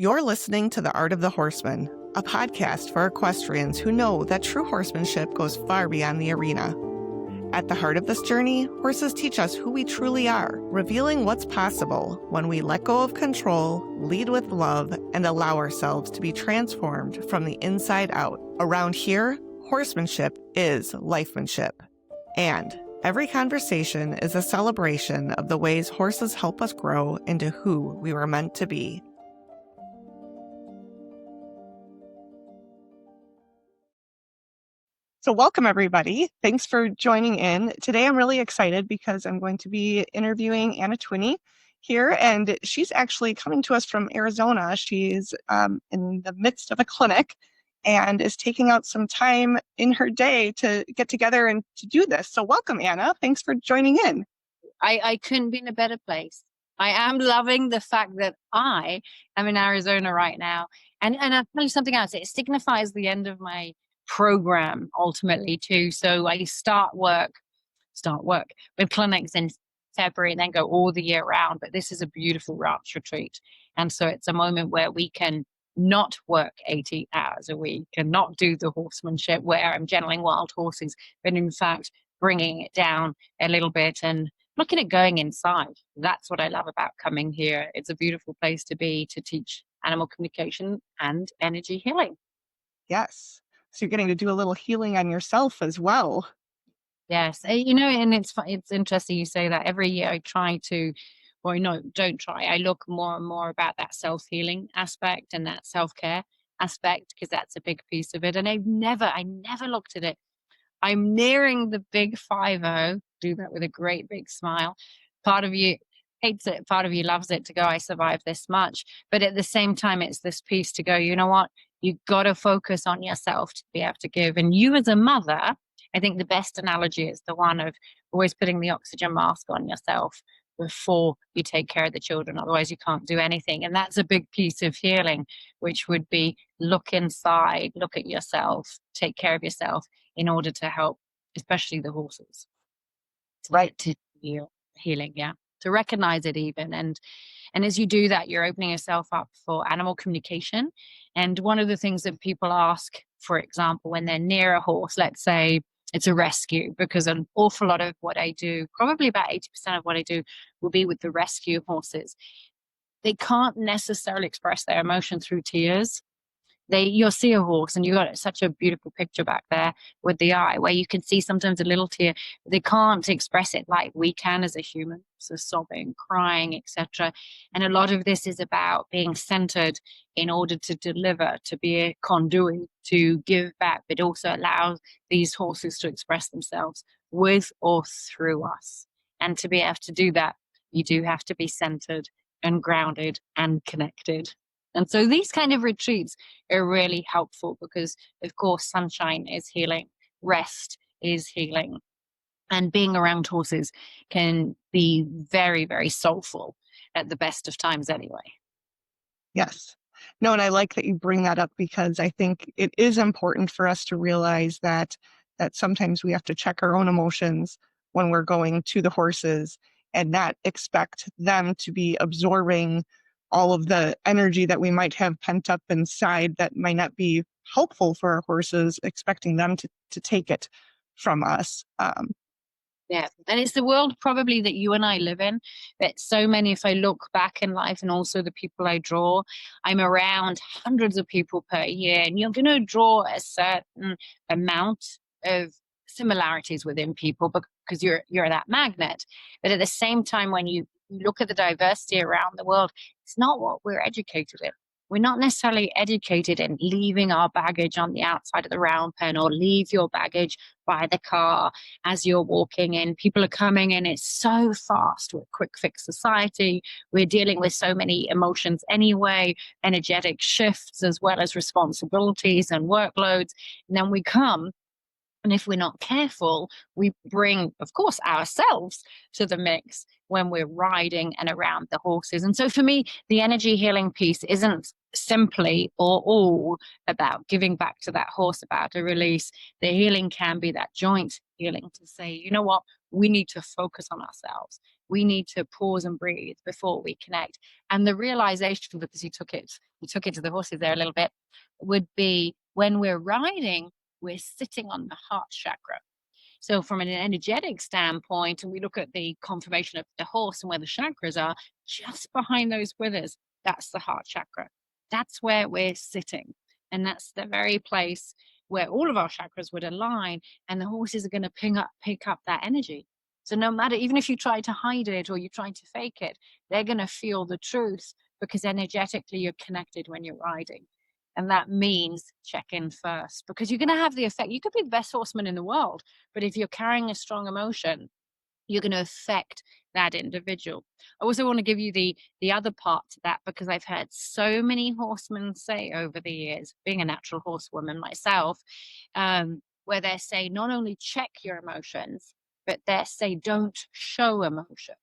You're listening to The Art of the Horseman, a podcast for equestrians who know that true horsemanship goes far beyond the arena. At the heart of this journey, horses teach us who we truly are, revealing what's possible when we let go of control, lead with love, and allow ourselves to be transformed from the inside out. Around here, horsemanship is lifemanship. And every conversation is a celebration of the ways horses help us grow into who we were meant to be. So welcome, everybody. Thanks for joining in. Today, I'm really excited because I'm going to be interviewing Anna Twinney here, and she's actually coming to us from Arizona. She's in the midst of a clinic and is taking out some time in her day to get together and to do this. So welcome, Anna. Thanks for joining in. I couldn't be in a better place. I am loving the fact that I am in Arizona right now. And I'll tell you something else. It signifies the end of my program ultimately too. So I start work with clinics in February and then go all the year round. But this is a beautiful ranch retreat. And so it's a moment where we can not work 80 hours a week and not do the horsemanship where I'm generaling wild horses, but in fact, bringing it down a little bit and looking at going inside. That's what I love about coming here. It's a beautiful place to be, to teach animal communication and energy healing. Yes. So you're getting to do a little healing on yourself as well. Yes. And it's interesting you say that. Every year I try to, or no, don't try. I look more and more about that self-healing aspect and that self-care aspect, because that's a big piece of it. And I never looked at it. I'm nearing the big 5-0. Do that with a great big smile. Part of you hates it. Part of you loves it, to go, I survived this much. But at the same time, it's this piece to go, you know what? You've got to focus on yourself to be able to give. And you as a mother, I think the best analogy is the one of always putting the oxygen mask on yourself before you take care of the children. Otherwise, you can't do anything. And that's a big piece of healing, which would be look inside, look at yourself, take care of yourself in order to help, especially the horses. Right. To healing, yeah. To recognize it even. And as you do that, you're opening yourself up for animal communication. And one of the things that people ask, for example, when they're near a horse, let's say it's a rescue, because an awful lot of what I do, probably about 80% of what I do, will be with the rescue horses. They can't necessarily express their emotion through tears. You'll see a horse, and you got such a beautiful picture back there with the eye, where you can see sometimes a little tear. They can't express it like we can as a human, so sobbing, crying, etc. And a lot of this is about being centered in order to deliver, to be a conduit, to give back, but also allow these horses to express themselves with or through us. And to be able to do that, you do have to be centered and grounded and connected. And so these kind of retreats are really helpful because, of course, sunshine is healing, rest is healing, and being around horses can be very, very soulful at the best of times anyway. Yes. No, and I like that you bring that up, because I think it is important for us to realize that sometimes we have to check our own emotions when we're going to the horses and not expect them to be absorbing all of the energy that we might have pent up inside that might not be helpful for our horses, expecting them to take it from us. Yeah, and it's the world probably that you and I live in, that so many, if I look back in life and also the people I draw, I'm around hundreds of people per year, and you're going to draw a certain amount of similarities within people because you're that magnet. But at the same time, when you look at the diversity around the world, it's not what we're educated in. We're not necessarily educated in leaving our baggage on the outside of the round pen, or leave your baggage by the car as you're walking in. People are coming in. It's so fast. We're a quick fix society. We're dealing with so many emotions anyway, energetic shifts as well as responsibilities and workloads. And then we come, and if we're not careful, we bring, of course, ourselves to the mix when we're riding and around the horses. And so for me, the energy healing piece isn't simply or all about giving back to that horse, about a release. The healing can be that joint healing to say, you know what, we need to focus on ourselves. We need to pause and breathe before we connect. And the realization, because you took it to the horses there a little bit, would be when we're riding, we're sitting on the heart chakra. So from an energetic standpoint, and we look at the conformation of the horse and where the chakras are, just behind those withers, that's the heart chakra. That's where we're sitting. And that's the very place where all of our chakras would align, and the horses are going to pick up that energy. So no matter, even if you try to hide it or you try to fake it, they're going to feel the truth, because energetically you're connected when you're riding. And that means check in first, because you're going to have the effect. You could be the best horseman in the world, but if you're carrying a strong emotion, you're going to affect that individual. I also want to give you the other part to that, because I've heard so many horsemen say over the years, being a natural horsewoman myself, where they say not only check your emotions, but they say don't show emotion.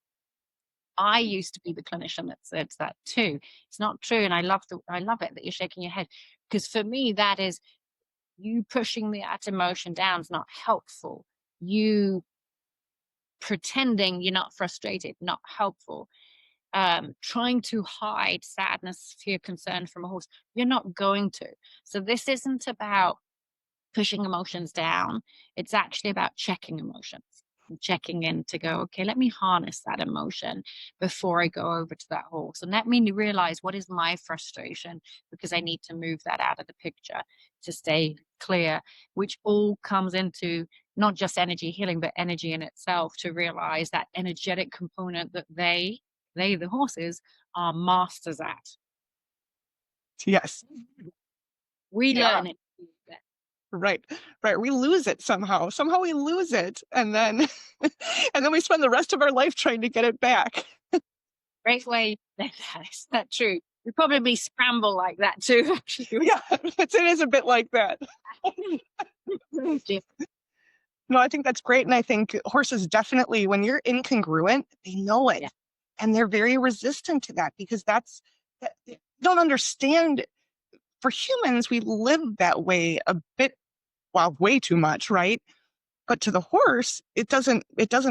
I used to be the clinician that said that too. It's not true, and I love it that you're shaking your head, because for me that is, you pushing that emotion down is not helpful. You pretending you're not frustrated, not helpful. Trying to hide sadness, fear, concern from a horse, you're not going to. So this isn't about pushing emotions down. It's actually about checking emotions, checking in to go, okay, let me harness that emotion before I go over to that horse. And let me realize, what is my frustration? Because I need to move that out of the picture to stay clear, which all comes into not just energy healing, but energy in itself, to realize that energetic component that they, the horses, are masters at. Yes. We Yeah. learn it. Right. We lose it somehow. Somehow we lose it. And then and then we spend the rest of our life trying to get it back. Great way. That's not true. We probably scramble like that too, actually. Yeah, it is a bit like that. No, I think that's great. And I think horses definitely, when you're incongruent, they know it. Yeah. And they're very resistant to that, because they don't understand. For humans, we live that way a bit, well, way too much, right? But to the horse, it doesn't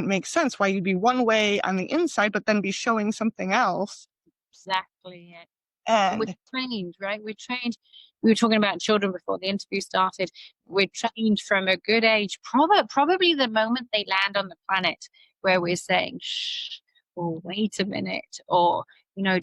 make sense why you'd be one way on the inside, but then be showing something else. Exactly it. And we're And trained, right? We're trained. We were talking about children before the interview started. We're trained from a good age, probably the moment they land on the planet, where we're saying, shh, or wait a minute, or,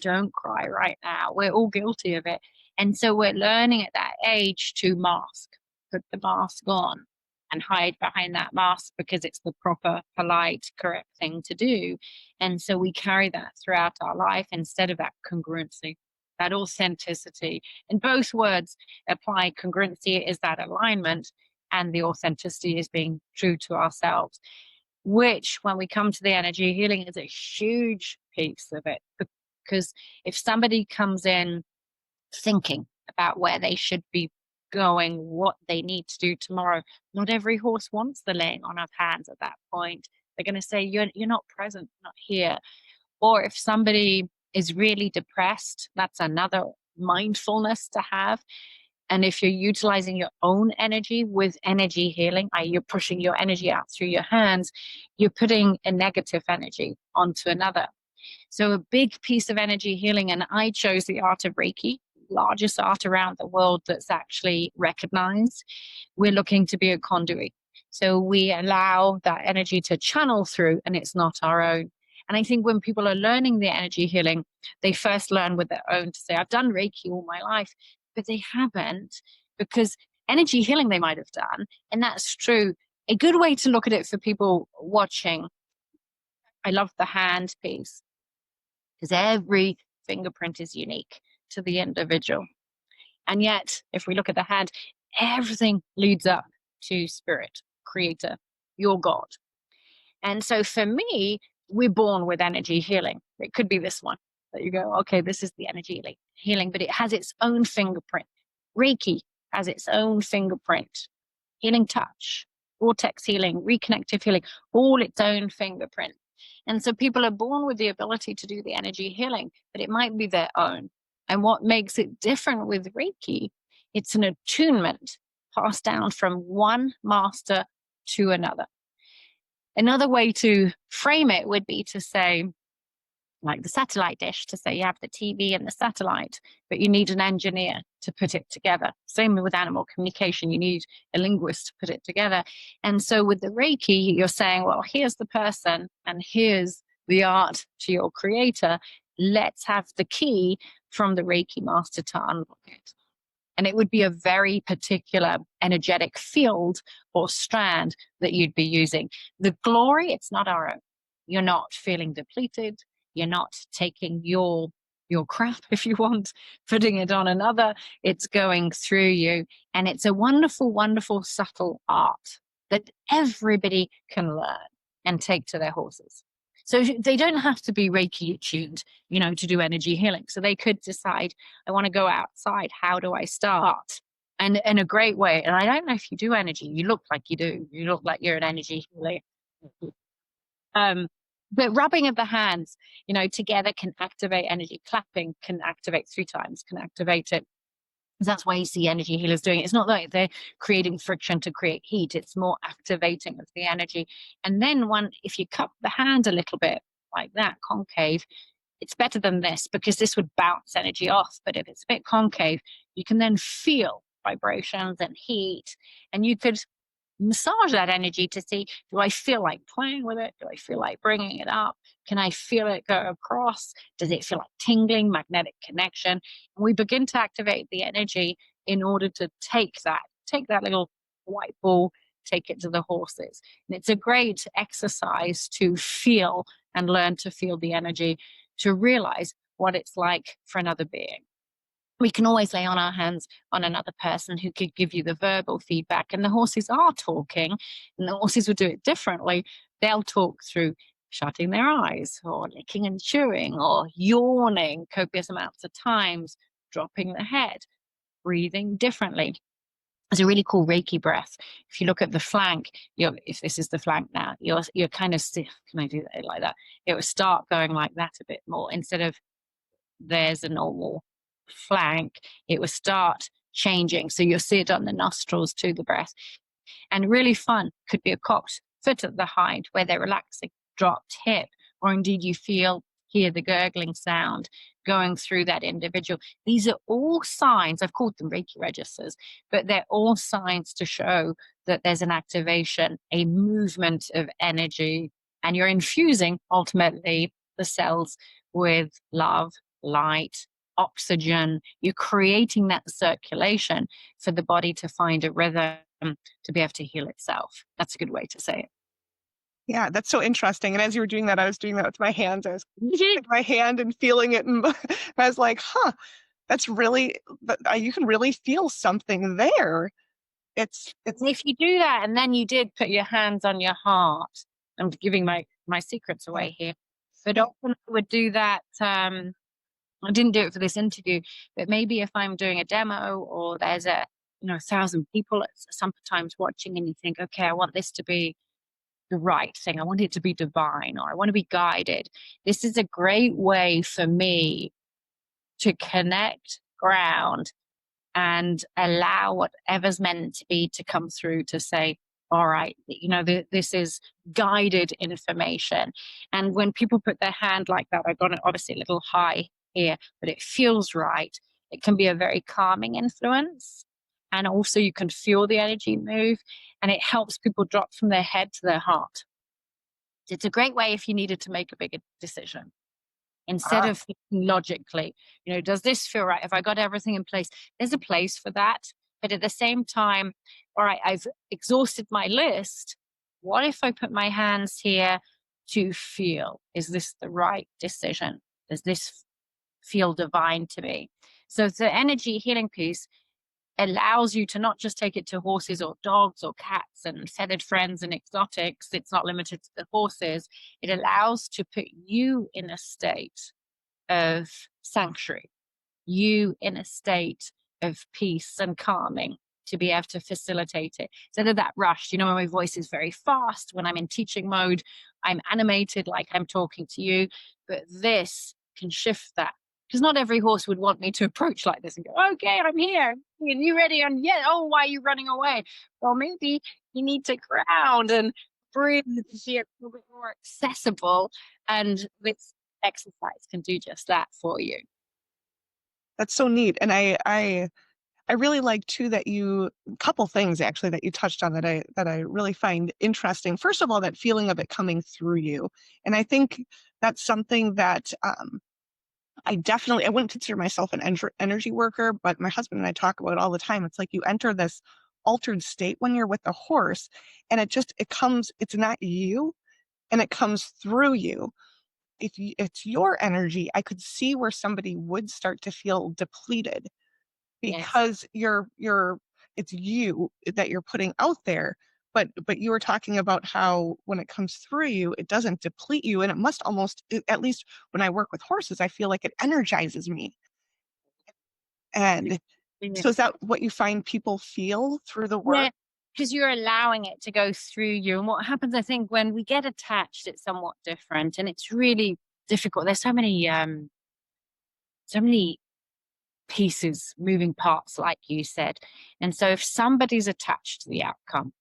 don't cry right now. We're all guilty of it. And so we're learning at that age to mask, put the mask on and hide behind that mask, because it's the proper, polite, correct thing to do. And so we carry that throughout our life instead of that congruency, that authenticity. And both words apply. Congruency is that alignment, and the authenticity is being true to ourselves, which, when we come to the energy healing, is a huge piece of it. Because if somebody comes in thinking about where they should be going, what they need to do tomorrow, not every horse wants the laying on of hands at that point. They're going to say, you're not present, not here. Or if somebody is really depressed, that's another mindfulness to have. And if you're utilizing your own energy with energy healing, you're pushing your energy out through your hands, you're putting a negative energy onto another. So a big piece of energy healing, and I chose the art of Reiki, largest art around the world that's actually recognized. We're looking to be a conduit. So we allow that energy to channel through, and it's not our own. And I think when people are learning the energy healing, they first learn with their own, to say, I've done Reiki all my life, but they haven't, because energy healing they might have done. And that's true. A good way to look at it for people watching, I love the hand piece, because every fingerprint is unique to the individual. And yet, if we look at the hand, everything leads up to spirit, creator, your God. And so for me, we're born with energy healing. It could be this one that you go, okay, this is the energy healing, but it has its own fingerprint. Reiki has its own fingerprint. Healing touch, vortex healing, reconnective healing, all its own fingerprint. And so people are born with the ability to do the energy healing, but it might be their own. And what makes it different with Reiki, it's an attunement passed down from one master to another. Another way to frame it would be to say, like the satellite dish, to say you have the TV and the satellite, but you need an engineer to put it together. Same with animal communication. You need a linguist to put it together. And so with the Reiki, you're saying, well, here's the person and here's the art to your creator. Let's have the key from the Reiki master to unlock it. And it would be a very particular energetic field or strand that you'd be using. The glory, it's not our own. You're not feeling depleted. You're not taking your crap, if you want, putting it on another. It's going through you. And it's a wonderful, wonderful, subtle art that everybody can learn and take to their horses. So they don't have to be Reiki attuned, to do energy healing. So they could decide, I want to go outside. How do I start? And in a great way. And I don't know if you do energy. You look like you do. You look like you're an energy healer. But rubbing of the hands, together can activate energy. Clapping can activate 3 times, can activate it. That's why you see energy healers doing it. It's not like they're creating friction to create heat. It's more activating of the energy. And then if you cup the hand a little bit like that, concave, it's better than this because this would bounce energy off. But if it's a bit concave, you can then feel vibrations and heat. And you could massage that energy to see, do I feel like playing with it? Do I feel like bringing it up? Can I feel it go across? Does it feel like tingling, magnetic connection? And we begin to activate the energy in order to take that little white ball, take it to the horses. And it's a great exercise to feel and learn to feel the energy, to realize what it's like for another being. We can always lay on our hands on another person who could give you the verbal feedback. And the horses are talking, and the horses will do it differently. They'll talk through shutting their eyes or licking and chewing or yawning copious amounts of times, dropping the head, breathing differently. There's a really cool Reiki breath. If you look at the flank, if this is the flank now, you're kind of stiff. Can I do that like that? It will start going like that a bit more instead of there's a normal flank. It will start changing. So you'll see it on the nostrils to the breath. And really fun could be a cocked foot at the hind where they're relaxing, dropped hip, or indeed you hear the gurgling sound going through that individual. These are all signs, I've called them Reiki registers, but they're all signs to show that there's an activation, a movement of energy, and you're infusing ultimately the cells with love, light, oxygen. You're creating that circulation for the body to find a rhythm to be able to heal itself. That's a good way to say it. Yeah, that's so interesting. And as you were doing that, I was doing that with my hands. I was with my hand and feeling it. And I was like, that's really, you can really feel something there. It's if you do that, and then you did put your hands on your heart. I'm giving my secrets away here. But often I would do that. I didn't do it for this interview, but maybe if I'm doing a demo or there's 1,000 people sometimes watching and you think, okay, I want this to be the right thing. I want it to be divine, or I want to be guided. This is a great way for me to connect, ground, and allow whatever's meant to be to come through to say, all right, this is guided information. And when people put their hand like that, I got it obviously a little high here, but it feels right. It can be a very calming influence. And also you can feel the energy move, and it helps people drop from their head to their heart. It's a great way if you needed to make a bigger decision. Instead of thinking logically, does this feel right? Have I got everything in place? There's a place for that. But at the same time, all right, I've exhausted my list. What if I put my hands here to feel? Is this the right decision? Does this feel divine to me? So the energy healing piece allows you to not just take it to horses or dogs or cats and feathered friends and exotics. It's not limited to the horses. It allows to put you in a state of sanctuary, you in a state of peace and calming, to be able to facilitate it. Instead of that rush, when my voice is very fast, when I'm in teaching mode, I'm animated like I'm talking to you, but this can shift that. Because not every horse would want me to approach like this and go, okay, I'm here. And you ready? And why are you running away? Well, maybe you need to ground and breathe here, a little bit more accessible. And this exercise can do just that for you. That's so neat. And I really like too that a couple things actually that you touched on that I really find interesting. First of all, that feeling of it coming through you. And I think that's something that I wouldn't consider myself an energy worker, but my husband and I talk about it all the time. It's like you enter this altered state when you're with a horse, and it's not you, and it comes through you. If it's your energy, I could see where somebody would start to feel depleted Yes. because it's you that you're putting out there. But you were talking about how when it comes through you, it doesn't deplete you. And it must almost, at least when I work with horses, I feel like it energizes me. And Yeah. so is that what you find people feel through the work? Yeah, because you're allowing it to go through you. And what happens, I think, when we get attached, it's somewhat different, and it's really difficult. There's so many pieces, moving parts, like you said. And so if somebody's attached to the outcome,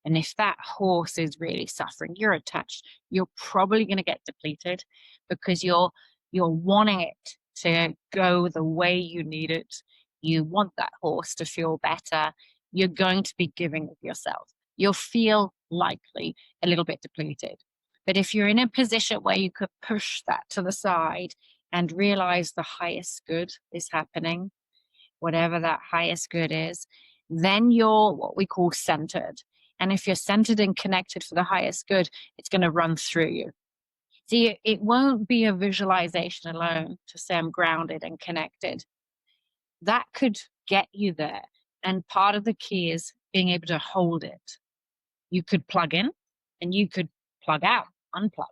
and if that horse is really suffering, you're attached, you're probably going to get depleted because you're wanting it to go the way you need it. You want that horse to feel better. You're going to be giving of yourself. You'll feel likely a little bit depleted. But if you're in a position where you could push that to the side and realize the highest good is happening, whatever that highest good is, then you're what we call centered. And if you're centered and connected for the highest good, it's going to run through you. See, it won't be a visualization alone to say I'm grounded and connected. That could get you there. And part of the key is being able to hold it. You could plug in and you could plug out, unplug.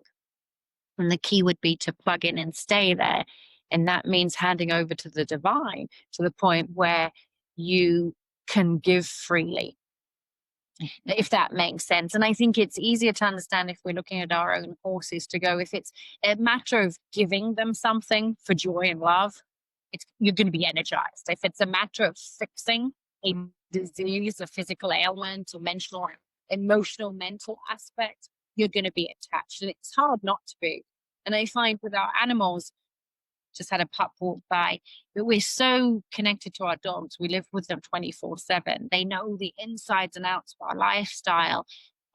And the key would be to plug in and stay there. And that means handing over to the divine to the point where you can give freely, if that makes sense. And I think it's easier to understand if we're looking at our own horses to go, if it's a matter of giving them something for joy and love, you're going to be energized. If it's a matter of fixing a disease, a physical ailment, or emotional, mental aspect, you're going to be attached. And it's hard not to be. And I find with our animals, just had a pup walk by, but we're so connected to our dogs. We live with them 24/7. They know the insides and outs of our lifestyle,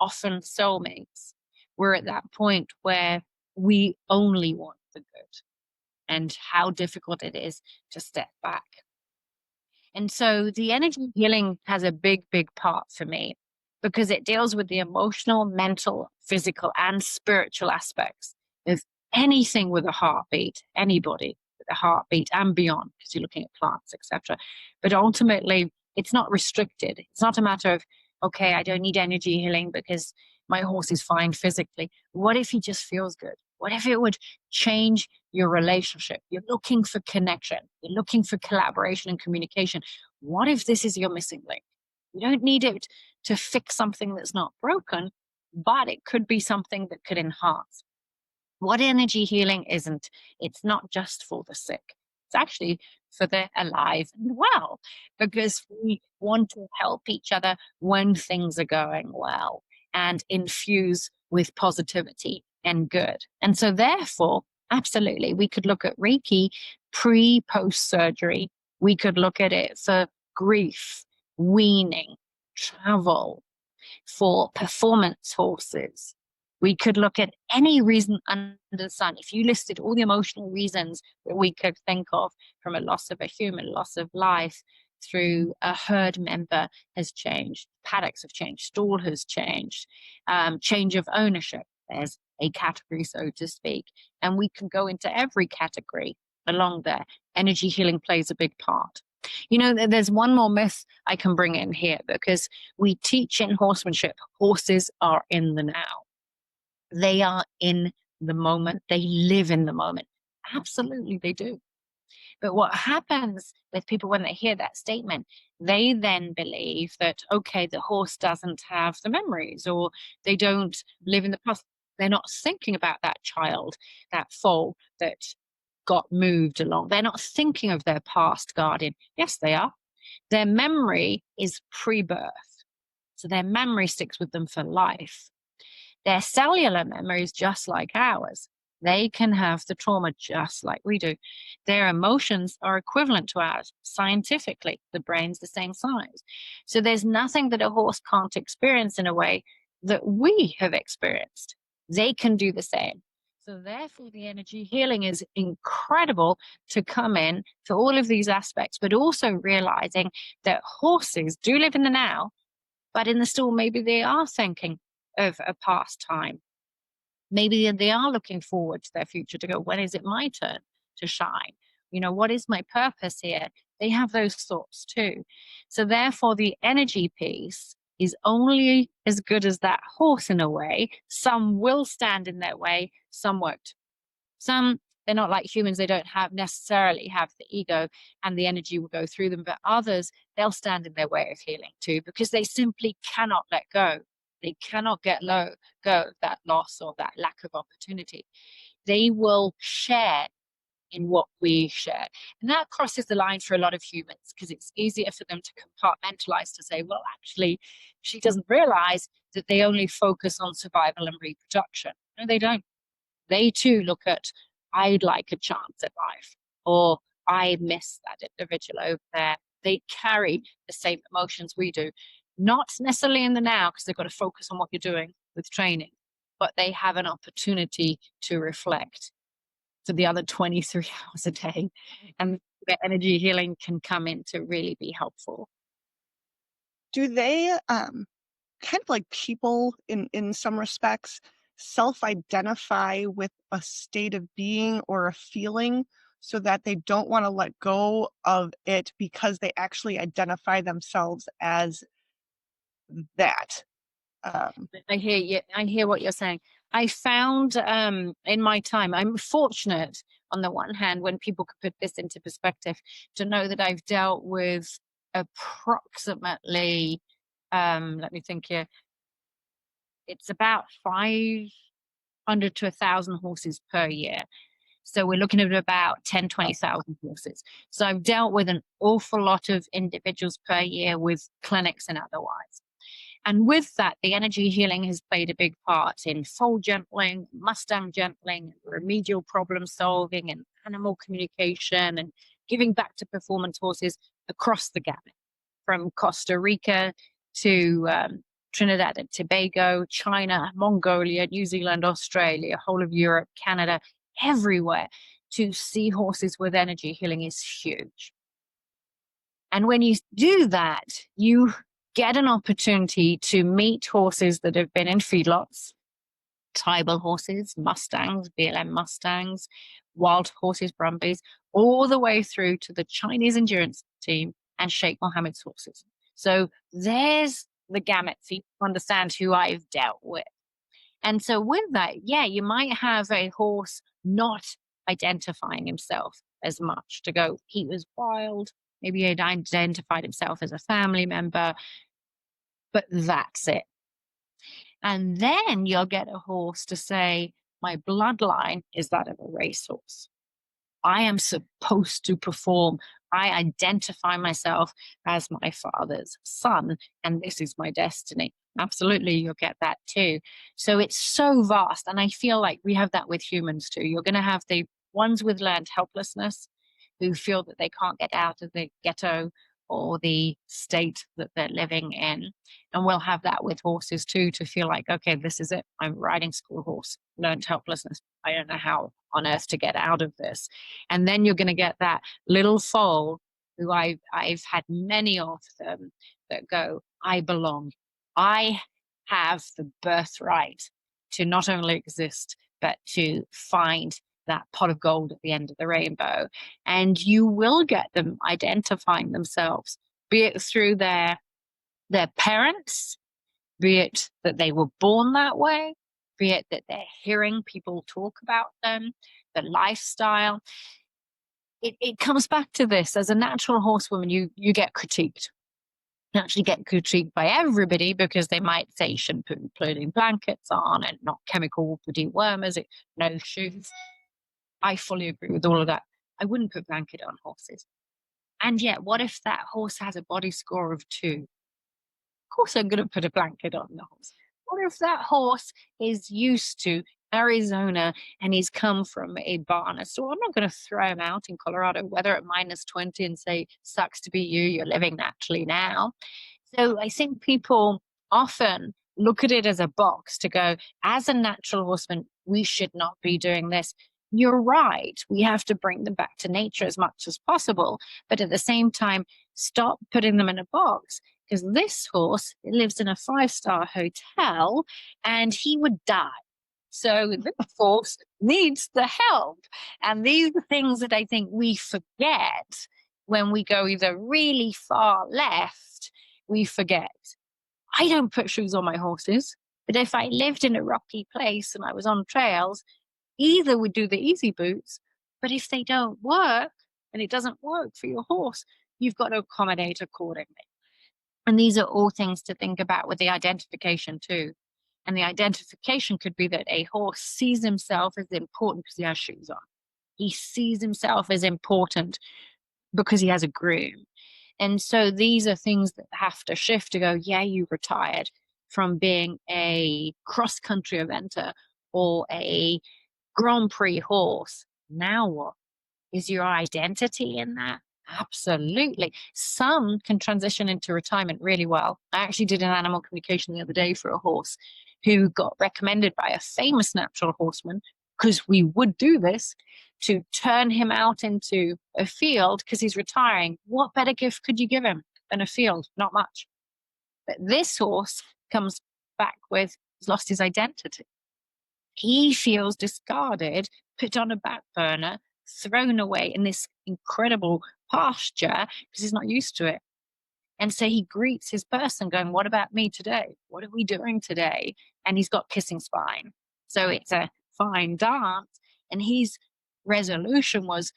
often soulmates. We're at that point where we only want the good, and how difficult it is to step back. And so the energy healing has a big, big part for me because it deals with the emotional, mental, physical, and spiritual aspects of anything with a heartbeat, anybody with a heartbeat and beyond, because you're looking at plants, etc. But ultimately, it's not restricted. It's not a matter of, okay, I don't need energy healing because my horse is fine physically. What if he just feels good? What if it would change your relationship? You're looking for connection. You're looking for collaboration and communication. What if this is your missing link? You don't need it to fix something that's not broken, but it could be something that could enhance. What energy healing isn't, it's not just for the sick. It's actually for the alive and well, because we want to help each other when things are going well and infuse with positivity and good. And so therefore, absolutely, we could look at Reiki post surgery. We could look at it for grief, weaning, travel, for performance horses. We could look at any reason under the sun. If you listed all the emotional reasons that we could think of, from a loss of a human, loss of life, through a herd member has changed, paddocks have changed, stall has changed, change of ownership, there's a category, so to speak. And we can go into every category along there. Energy healing plays a big part. You know, there's one more myth I can bring in here, because we teach in horsemanship, horses are in the now. They are in the moment. They live in the moment. Absolutely, they do. But what happens with people when they hear that statement, they then believe that, okay, the horse doesn't have the memories, or they don't live in the past. They're not thinking about that child, that foal that got moved along. They're not thinking of their past guardian. Yes, they are. Their memory is pre-birth. So their memory sticks with them for life. Their cellular memory is just like ours. They can have the trauma just like we do. Their emotions are equivalent to ours scientifically. The brain's the same size. So there's nothing that a horse can't experience in a way that we have experienced. They can do the same. So therefore, the energy healing is incredible to come in to all of these aspects, but also realizing that horses do live in the now, but in the stall, maybe they are thinking of a past time. Maybe they are looking forward to their future to go, when is it my turn to shine? What is my purpose here? They have those thoughts too. So therefore, the energy piece is only as good as that horse in a way. Some will stand in their way, some won't. Some, they're not like humans. They don't necessarily have the ego and the energy will go through them. But others, they'll stand in their way of healing too, because they simply cannot let go. They cannot go of that loss or that lack of opportunity. They will share in what we share. And that crosses the line for a lot of humans, because it's easier for them to compartmentalize, to say, well, actually, she doesn't realize that they only focus on survival and reproduction. No, they don't. They too look at, I'd like a chance at life, or I miss that individual over there. They carry the same emotions we do, not necessarily in the now, because they've got to focus on what you're doing with training, but they have an opportunity to reflect for the other 23 hours a day. And the energy healing can come in to really be helpful. Do they, kind of like people in some respects, self-identify with a state of being or a feeling so that they don't want to let go of it because they actually identify themselves as that? I hear you. I hear what you're saying. I found in my time, I'm fortunate on the one hand, when people could put this into perspective, to know that I've dealt with approximately, let me think here, it's about 500 to 1,000 horses per year. So we're looking at about 10, 20,000 horses. So I've dealt with an awful lot of individuals per year with clinics and otherwise. And with that, the energy healing has played a big part in foal gentling, Mustang gentling, remedial problem solving, and animal communication, and giving back to performance horses across the gamut, from Costa Rica to Trinidad and Tobago, China, Mongolia, New Zealand, Australia, whole of Europe, Canada, everywhere. To see horses with energy healing is huge. And when you do that, you get an opportunity to meet horses that have been in feedlots, tribal horses, Mustangs, BLM Mustangs, wild horses, Brumbies, all the way through to the Chinese endurance team and Sheikh Mohammed's horses. So there's the gamut, so you understand who I've dealt with. And so with that, yeah, you might have a horse not identifying himself as much, to go, he was wild, maybe he identified himself as a family member, but that's it. And then you'll get a horse to say, my bloodline is that of a racehorse. I am supposed to perform. I identify myself as my father's son, and this is my destiny. Absolutely, you'll get that too. So it's so vast. And I feel like we have that with humans too. You're going to have the ones with learned helplessness who feel that they can't get out of the ghetto or the state that they're living in. And we'll have that with horses too, to feel like, okay, this is it. I'm riding school horse, learned helplessness. I don't know how on earth to get out of this. And then you're going to get that little foal who I've had many of them that go, I belong. I have the birthright to not only exist, but to find that pot of gold at the end of the rainbow. And you will get them identifying themselves, be it through their parents, be it that they were born that way, be it that they're hearing people talk about them, the lifestyle. It comes back to this. As a natural horsewoman, you get critiqued. You actually get critiqued by everybody, because they might say you shouldn't put floating blankets on and not chemical dewormers, no shoes. I fully agree with all of that. I wouldn't put blanket on horses. And yet, what if that horse has a body score of 2? Of course, I'm going to put a blanket on the horse. Of what if that horse is used to Arizona and he's come from a barn? So I'm not going to throw him out in Colorado weather at -20 and say, sucks to be you, you're living naturally now. So I think people often look at it as a box to go, as a natural horseman, we should not be doing this. You're right. We have to bring them back to nature as much as possible. But at the same time, stop putting them in a box, because this horse lives in a 5-star hotel and he would die. So this horse needs the help. And these are things that I think we forget when we go either really far left. We forget. I don't put shoes on my horses, but if I lived in a rocky place and I was on trails, either would do the easy boots, but if they don't work and it doesn't work for your horse, you've got to accommodate accordingly. And these are all things to think about with the identification too. And the identification could be that a horse sees himself as important because he has shoes on. He sees himself as important because he has a groom. And so these are things that have to shift to go, yeah, you retired from being a cross-country eventer or a Grand Prix horse. Now what? Is your identity in that? Absolutely. Some can transition into retirement really well. I actually did an animal communication the other day for a horse who got recommended by a famous natural horseman, because we would do this, to turn him out into a field because he's retiring. What better gift could you give him than a field? Not much. But this horse comes back with, he's lost his identity. He feels discarded, put on a back burner, thrown away in this incredible pasture because he's not used to it. And so he greets his person going, what about me today? What are we doing today? And he's got kissing spine. So it's a fine dance. And his resolution was,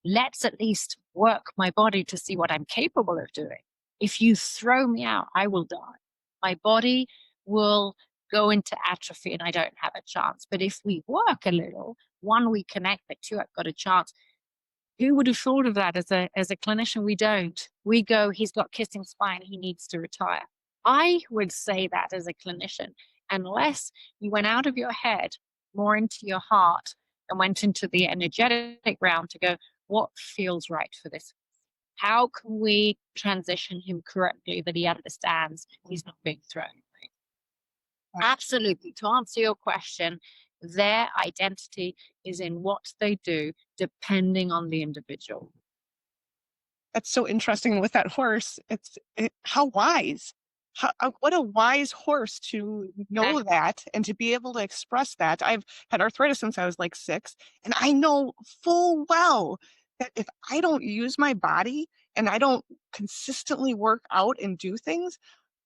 let's at least work my body to see what I'm capable of doing. If you throw me out, I will die. My body will go into atrophy and I don't have a chance. But if we work a little, one, we connect, but two, I've got a chance. Who would have thought of that as a clinician? We don't. We go, he's got kissing spine, he needs to retire. I would say that as a clinician, unless you went out of your head, more into your heart, and went into the energetic realm to go, what feels right for this? How can we transition him correctly that he understands he's not being thrown away? Absolutely. To answer your question, their identity is in what they do, depending on the individual. That's so interesting with that horse. How wise. What a wise horse to know that and to be able to express that. I've had arthritis since I was like 6, and I know full well that if I don't use my body and I don't consistently work out and do things,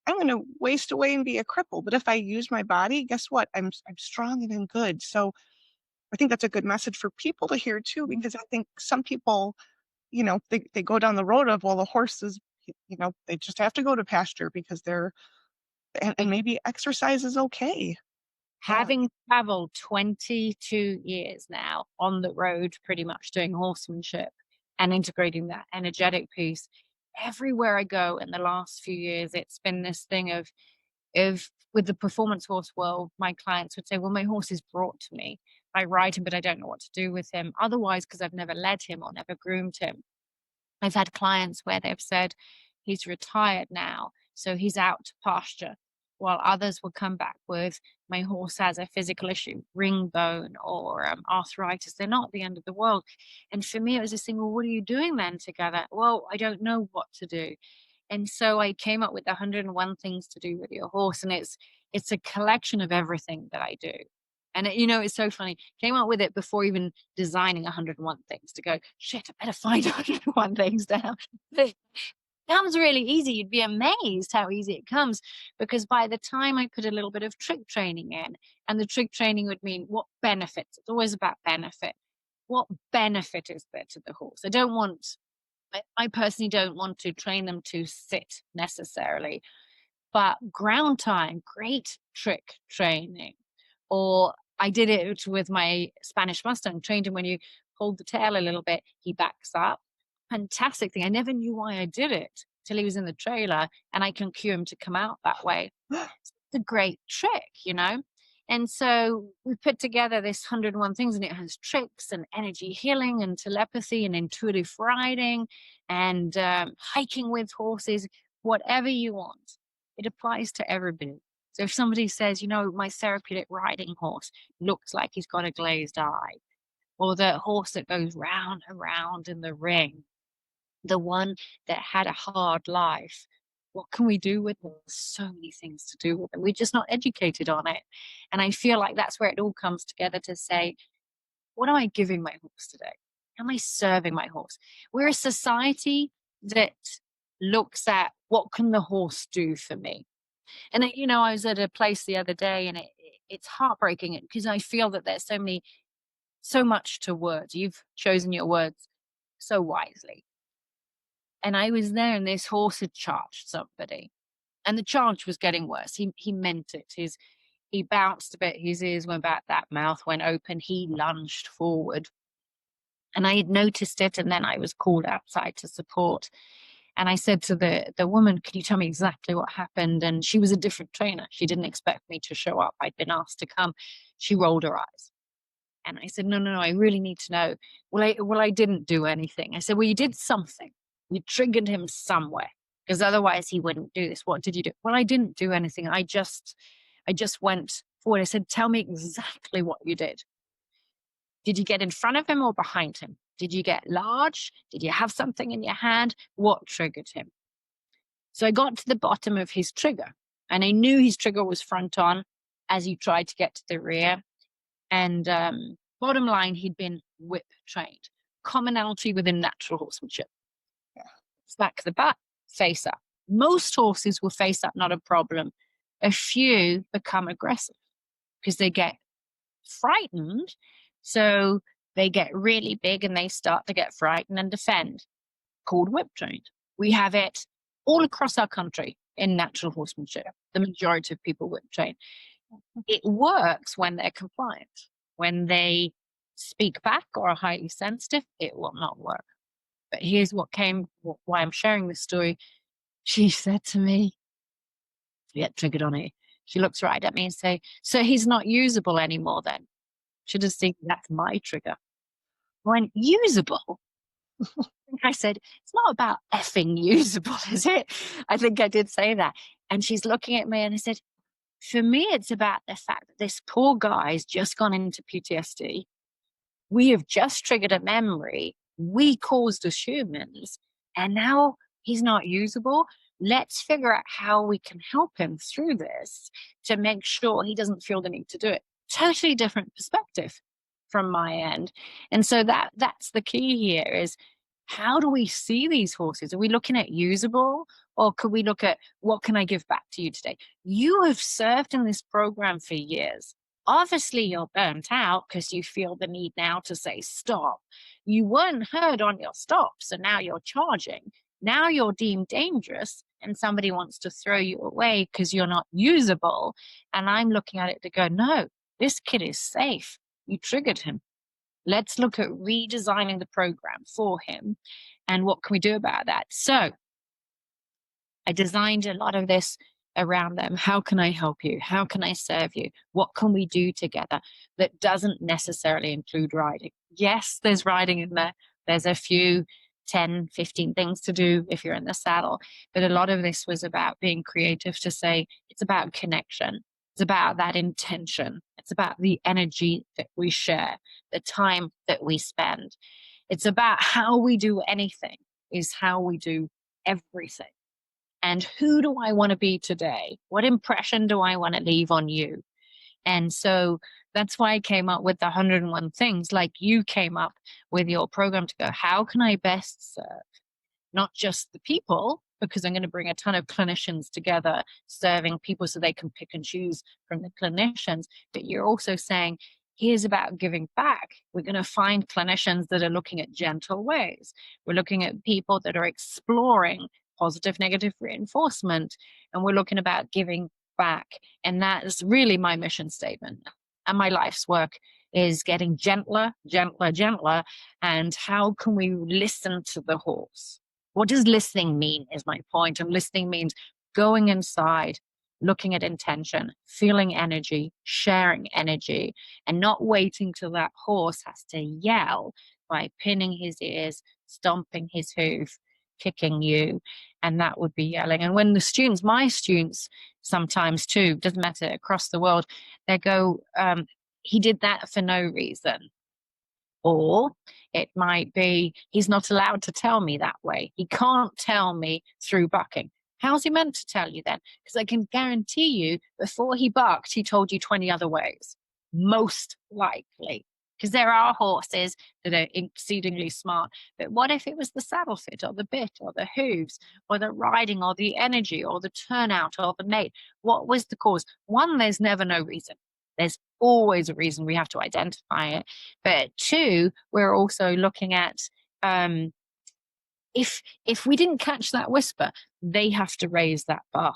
I'm going to waste away and be a cripple. But if I use my body, guess what? I'm strong and I'm good. So I think that's a good message for people to hear too, because I think some people, they go down the road of, well, the horses, they just have to go to pasture because and maybe exercise is okay. Having traveled 22 years now on the road, pretty much doing horsemanship and integrating that energetic piece, everywhere I go in the last few years, it's been this thing of with the performance horse world, my clients would say, well, my horse is brought to me. I ride him, but I don't know what to do with him. Otherwise, because I've never led him or never groomed him. I've had clients where they've said, he's retired now, so he's out to pasture. While others will come back with, my horse has a physical issue, ring bone or arthritis. They're not at the end of the world. And for me, it was this thing, well, what are you doing then together? Well, I don't know what to do. And so I came up with 101 things to do with your horse. And it's a collection of everything that I do. And it's so funny. Came up with it before even designing 101 things to go, shit, I better find 101 things down. It comes really easy. You'd be amazed how easy it comes, because by the time I put a little bit of trick training in, and the trick training would mean what benefits. It's always about benefit. What benefit is there to the horse? I personally don't want to train them to sit necessarily, but ground time, great trick training. Or I did it with my Spanish Mustang, trained him when you hold the tail a little bit, he backs up. Fantastic thing. I never knew why I did it till he was in the trailer, and I can cue him to come out that way. the great trick, you know? And so we put together this 101 things, and it has tricks and energy healing and telepathy and intuitive riding and hiking with horses, whatever you want. It applies to everybody. So if somebody says, my therapeutic riding horse looks like he's got a glazed eye, or the horse that goes round and round in the ring, the one that had a hard life, what can we do with them? There's so many things to do with them. We're just not educated on it. And I feel like that's where it all comes together to say, what am I giving my horse today? How am I serving my horse? We're a society that looks at what can the horse do for me? And, I was at a place the other day, and it's heartbreaking because I feel that there's so much to words. You've chosen your words so wisely. And I was there, and this horse had charged somebody, and the charge was getting worse. He meant it. He bounced a bit. His ears went back. That mouth went open. He lunged forward, and I had noticed it. And then I was called outside to support. And I said to the woman, "Can you tell me exactly what happened?" And she was a different trainer. She didn't expect me to show up. I'd been asked to come. She rolled her eyes. And I said, no, I really need to know. Well, I didn't do anything. I said, well, you did something. You triggered him somewhere, because otherwise he wouldn't do this. What did you do? Well, I didn't do anything. I just went forward. I said, tell me exactly what you did. Did you get in front of him or behind him? Did you get large? Did you have something in your hand? What triggered him? So I got to the bottom of his trigger, and I knew his trigger was front on as he tried to get to the rear. And bottom line, he'd been whip trained. Commonality within natural horsemanship. Back the butt, face up. Most horses will face up, not a problem. A few become aggressive because they get frightened. So they get really big and they start to get frightened and defend, called whip trained. We have it all across our country in natural horsemanship. The majority of people whip train. It works when they're compliant. When they speak back or are highly sensitive, it will not work. But here's why I'm sharing this story. She said to me, get triggered on it. She looks right at me and say, so he's not usable anymore then? Should have seen that's my trigger. When usable, I said, it's not about effing usable, is it? I think I did say that. And she's looking at me and I said, for me, it's about the fact that this poor guy's just gone into PTSD. We have just triggered a memory we caused as humans, and now he's not usable. Let's figure out how we can help him through this to make sure he doesn't feel the need to do it. Totally different perspective from my end. And so that's the key here is, how do we see these horses? Are we looking at usable, or could we look at what can I give back to you today? You have served in this program for years. Obviously, you're burnt out because you feel the need now to say stop. You weren't heard on your stop, so now you're charging. Now you're deemed dangerous and somebody wants to throw you away because you're not usable. And I'm looking at it to go, no, this kid is safe. You triggered him. Let's look at redesigning the program for him and what can we do about that? So I designed a lot of this around them. How can I help you? How can I serve you? What can we do together that doesn't necessarily include riding? Yes, there's riding in there. There's a few 10, 15 things to do if you're in the saddle. But a lot of this was about being creative to say it's about connection. It's about that intention. It's about the energy that we share, the time that we spend. It's about how we do anything is how we do everything. And who do I want to be today? What impression do I want to leave on you? And so that's why I came up with the 101 things, like you came up with your program to go, how can I best serve? Not just the people, because I'm going to bring a ton of clinicians together serving people so they can pick and choose from the clinicians. But you're also saying, here's about giving back. We're going to find clinicians that are looking at gentle ways. We're looking at people that are exploring positive, negative reinforcement. And we're looking about giving back. And that is really my mission statement. And my life's work is getting gentler, gentler, gentler. And how can we listen to the horse? What does listening mean is my point. And listening means going inside, looking at intention, feeling energy, sharing energy, and not waiting till that horse has to yell by pinning his ears, stomping his hoof, kicking you. And that would be yelling. And when the students, my students sometimes too, doesn't matter, across the world, they go, he did that for no reason. Or it might be, he's not allowed to tell me that way. He can't tell me through bucking. How's he meant to tell you then? Because I can guarantee you, before he barked, he told you 20 other ways. Most likely. Because there are horses that are exceedingly smart. But what if it was the saddle fit or the bit or the hooves or the riding or the energy or the turnout or the mate? What was the cause? One, there's never no reason. There's always a reason. We have to identify it. But two, we're also looking at if we didn't catch that whisper, they have to raise that bar.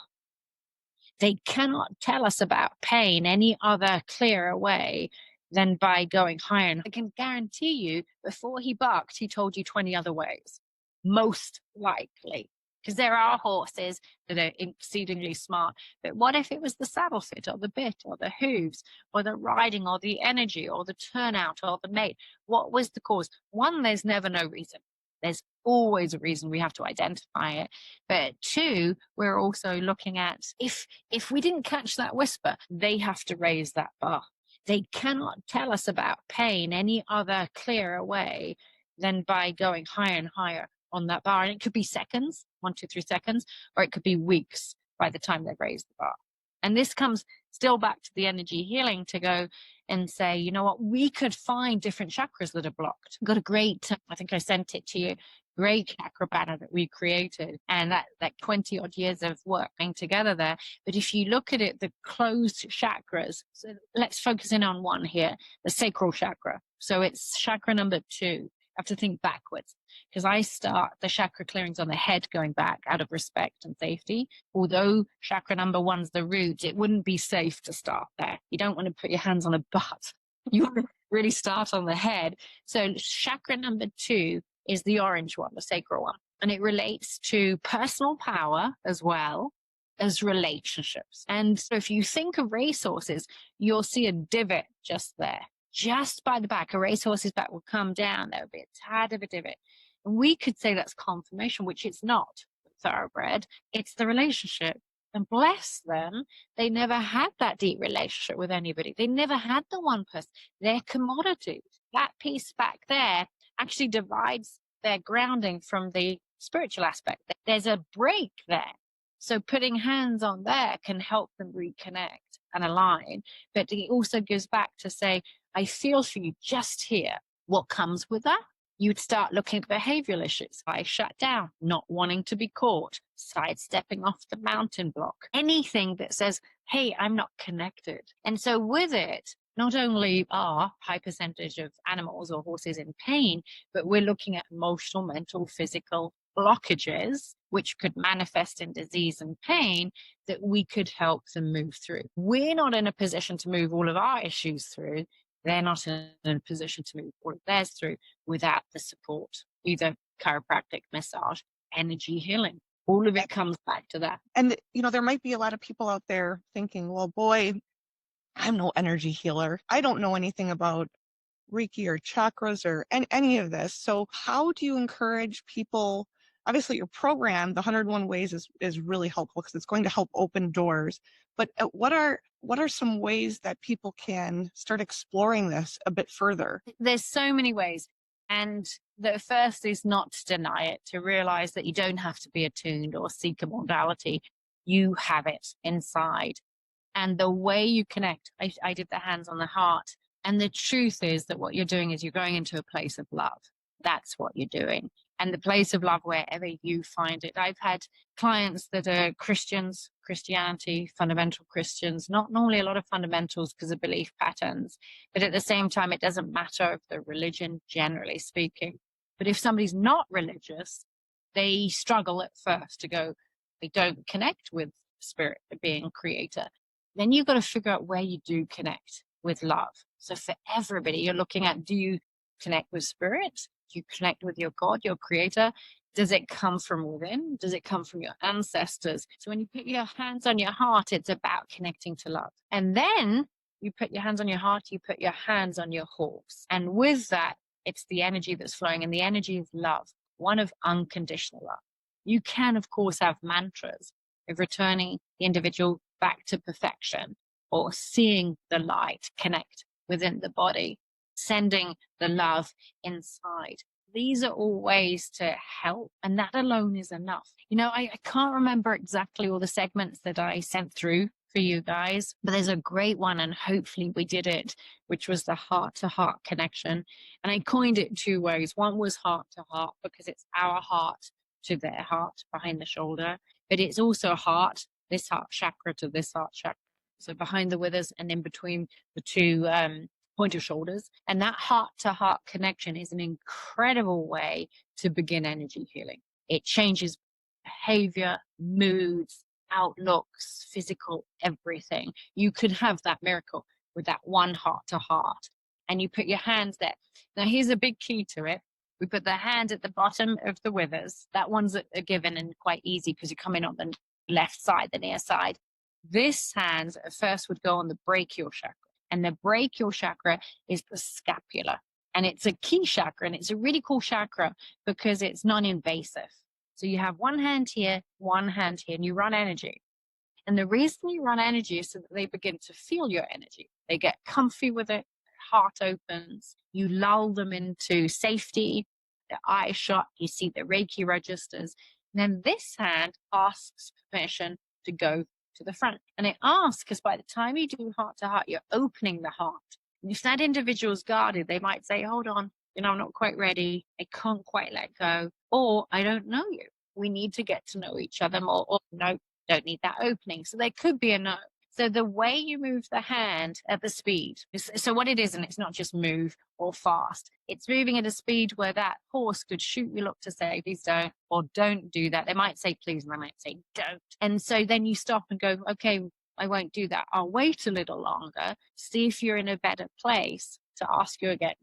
They cannot tell us about pain any other clearer way than by going higher. And I can guarantee you, before he barked, he told you 20 other ways. Most likely. Because there are horses that are exceedingly smart. But what if it was the saddle fit or the bit or the hooves or the riding or the energy or the turnout or the mate? What was the cause? One, there's never no reason. There's always a reason. We have to identify it. But two, we're also looking at if we didn't catch that whisper, they have to raise that bar. They cannot tell us about pain any other clearer way than by going higher and higher on that bar. And it could be seconds, 1, 2, 3 seconds, or it could be weeks by the time they've raised the bar. And this comes still back to the energy healing to go and say, you know what, we could find different chakras that are blocked. We've got a great, I think I sent it to you, great chakra banner that we created, and that 20 odd years of working together there. But if you look at it, the closed chakras, so let's focus in on one here, the sacral chakra. So it's chakra number 2. I have to think backwards because I start the chakra clearings on the head going back out of respect and safety. Although chakra number 1's the root, it wouldn't be safe to start there. You don't want to put your hands on a butt. You want to really start on the head. So chakra number 2 is the orange one, the sacral one. And it relates to personal power as well as relationships. And so if you think of racehorses, you'll see a divot just there. Just by the back, a racehorse's back will come down. There will be a tad of a divot. And we could say that's confirmation, which it's not thoroughbred. It's the relationship. And bless them, they never had that deep relationship with anybody. They never had the one person. They're commodities. That piece back there actually divides their grounding from the spiritual aspect. There's a break there. So putting hands on there can help them reconnect and align. But it also goes back to say, I feel for you just here. What comes with that? You'd start looking at behavioral issues. I shut down, not wanting to be caught, sidestepping off the mountain block, anything that says, hey, I'm not connected. And so with it, not only are high percentage of animals or horses in pain, but we're looking at emotional, mental, physical blockages, which could manifest in disease and pain that we could help them move through. We're not in a position to move all of our issues through. They're not in a position to move all of theirs through without the support, either chiropractic, massage, energy healing. All of it comes back to that. And, there might be a lot of people out there thinking, well, boy, I'm no energy healer. I don't know anything about Reiki or chakras or any of this. So how do you encourage people? Obviously, your program, the 101 Ways, is really helpful because it's going to help open doors. But what are some ways that people can start exploring this a bit further? There's so many ways. And the first is not to deny it, to realize that you don't have to be attuned or seek a modality. You have it inside. And the way you connect, I did the hands on the heart. And the truth is that what you're doing is you're going into a place of love. That's what you're doing. And the place of love, wherever you find it. I've had clients that are Christians, Christianity, fundamental Christians, not normally a lot of fundamentals because of belief patterns. But at the same time, it doesn't matter of the religion, generally speaking. But if somebody's not religious, they struggle at first to go, they don't connect with spirit, the being creator. Then you've got to figure out where you do connect with love. So for everybody, you're looking at, do you connect with spirit? Do you connect with your God, your creator? Does it come from within? Does it come from your ancestors? So when you put your hands on your heart, it's about connecting to love. And then you put your hands on your heart, you put your hands on your horse. And with that, it's the energy that's flowing, and the energy is love, one of unconditional love. You can, of course, have mantras of returning the individual back to perfection, or seeing the light connect within the body, sending the love inside. These are all ways to help, and that alone is enough. I can't remember exactly all the segments that I sent through for you guys, but there's a great one, and hopefully we did it, which was the heart-to-heart connection. And I coined it 2 ways. One was heart-to-heart, because it's our heart to their heart behind the shoulder, but it's also heart, this heart chakra to this heart chakra. So behind the withers and in between the 2 point of shoulders. And that heart-to-heart connection is an incredible way to begin energy healing. It changes behavior, moods, outlooks, physical, everything. You could have that miracle with that one heart-to-heart. And you put your hands there. Now, here's a big key to it. We put the hand at the bottom of the withers. That one's a given and quite easy because you come in on the left side, the near side. This hand at first would go on the brachial chakra. And the brachial chakra is the scapula. And it's a key chakra. And it's a really cool chakra because it's non-invasive. So you have one hand here, and you run energy. And the reason you run energy is so that they begin to feel your energy. They get comfy with it. Their heart opens. You lull them into safety. Their eyes shut. You see the Reiki registers. And then this hand asks permission to go to the front. And it asks because by the time you do heart to heart, you're opening the heart. And if that individual's guarded, they might say, hold on, I'm not quite ready. I can't quite let go. Or I don't know you. We need to get to know each other more. Or no, don't need that opening. So there could be a no. So the way you move the hand at the speed, so what it is, and it's not just move or fast, it's moving at a speed where that horse could shoot you look to say, please don't, or don't do that. They might say, please, and they might say, don't. And so then you stop and go, okay, I won't do that. I'll wait a little longer, see if you're in a better place to ask you again.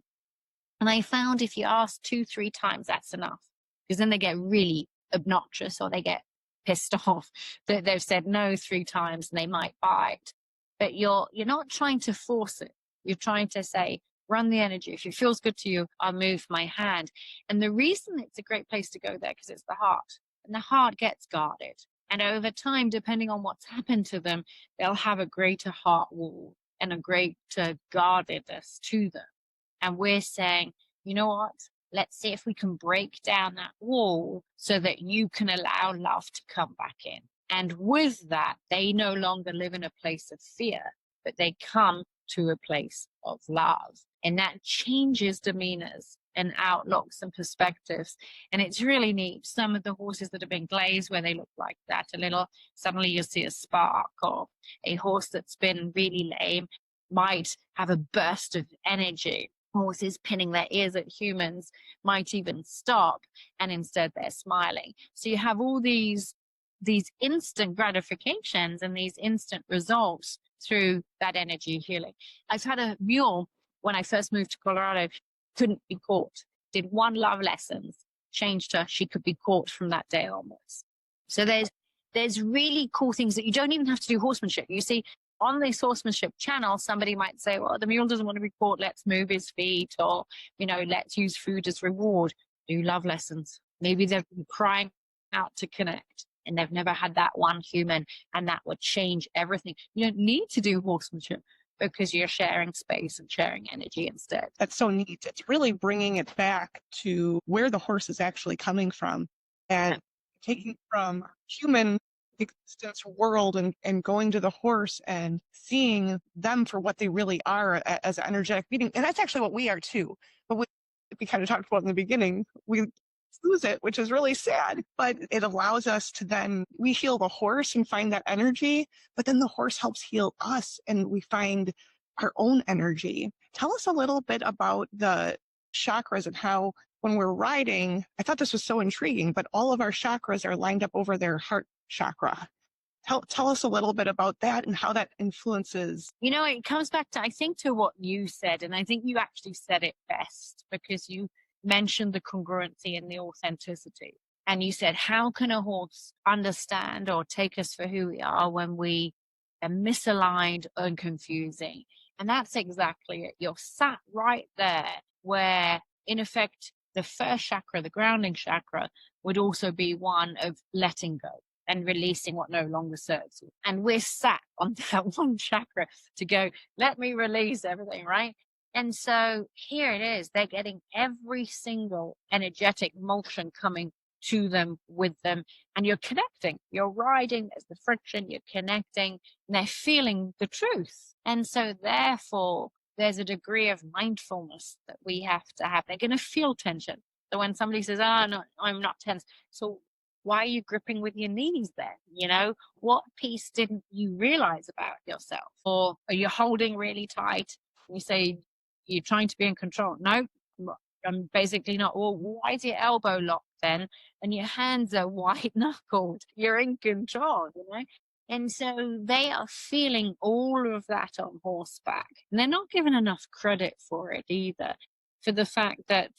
And I found if you ask 2-3 times, that's enough, because then they get really obnoxious or they get pissed off that they've said no 3 times and they might bite. But you're not trying to force it. You're trying to say, run the energy. If it feels good to you, I'll move my hand. And the reason it's a great place to go there, because it's the heart. And the heart gets guarded. And over time, depending on what's happened to them, they'll have a greater heart wall and a greater guardedness to them. And we're saying, you know what? Let's see if we can break down that wall so that you can allow love to come back in. And with that, they no longer live in a place of fear, but they come to a place of love. And that changes demeanors and outlooks and perspectives. And it's really neat. Some of the horses that have been glazed where they look like that a little, suddenly you'll see a spark, or a horse that's been really lame might have a burst of energy. Horses pinning their ears at humans might even stop, and instead they're smiling. So you have all these instant gratifications and these instant results through that energy healing. I've had a mule when I first moved to Colorado, couldn't be caught. Did 1 love lessons, changed her. She could be caught from that day onwards. So there's really cool things that you don't even have to do horsemanship. You see, on this horsemanship channel, somebody might say, well, the mule doesn't want to be caught. Let's move his feet, or, let's use food as reward. Do love lessons. Maybe they've been crying out to connect and they've never had that one human, and that would change everything. You don't need to do horsemanship because you're sharing space and sharing energy instead. That's so neat. It's really bringing it back to where the horse is actually coming from, and taking from human existence world and going to the horse and seeing them for what they really are as an energetic being. And that's actually what we are too. But we kind of talked about in the beginning, we lose it, which is really sad, but it allows us to then, we heal the horse and find that energy, but then the horse helps heal us and we find our own energy. Tell us a little bit about the chakras and how when we're riding, I thought this was so intriguing, but all of our chakras are lined up over their heart chakra. Tell us a little bit about that and how that influences. It comes back to, I think, to what you said, and I think you actually said it best because you mentioned the congruency and the authenticity. And you said, how can a horse understand or take us for who we are when we are misaligned and confusing? And that's exactly it. You're sat right there where, in effect, the first chakra, the grounding chakra, would also be one of letting go and releasing what no longer serves you. And we're sat on that one chakra to go, let me release everything, right? And so here it is. They're getting every single energetic motion coming to them, with them, and you're connecting. You're riding, there's the friction, you're connecting, and they're feeling the truth. And so therefore, there's a degree of mindfulness that we have to have. They're going to feel tension. So when somebody says, oh, no, I'm not tense. So why are you gripping with your knees then? You know, what piece didn't you realize about yourself? Or are you holding really tight? And you say, you're trying to be in control. No, I'm basically not. Well, why is your elbow locked then? And your hands are white knuckled. You're in control, you know? And so they are feeling all of that on horseback. And they're not given enough credit for it either, for the fact that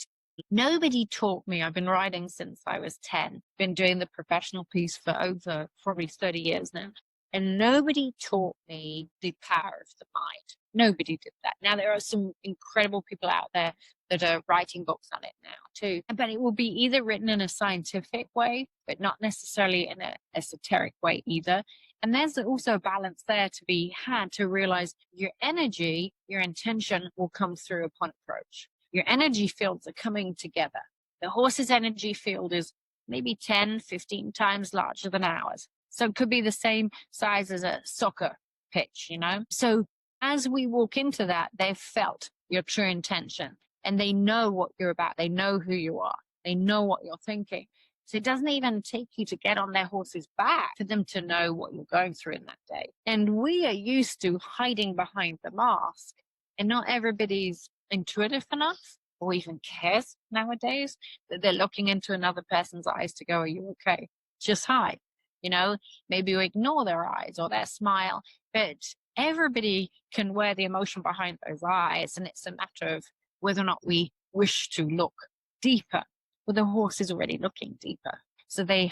nobody taught me. I've been riding since I was 10, been doing the professional piece for over probably 30 years now. And nobody taught me the power of the mind. Nobody did that. Now, there are some incredible people out there that are writing books on it now too. But it will be either written in a scientific way, but not necessarily in an esoteric way either. And there's also a balance there to be had to realize your energy, your intention will come through upon approach. Your energy fields are coming together. The horse's energy field is maybe 10, 15 times larger than ours. So it could be the same size as a soccer pitch, you know? So as we walk into that, they've felt your true intention and they know what you're about. They know who you are. They know what you're thinking. So it doesn't even take you to get on their horse's back for them to know what you're going through in that day. And we are used to hiding behind the mask, and not everybody's intuitive enough or even cares nowadays that they're looking into another person's eyes to go, are you okay? Just hide. You know, maybe you ignore their eyes or their smile, but everybody can wear the emotion behind those eyes. And it's a matter of whether or not we wish to look deeper. Well, the horse is already looking deeper. So they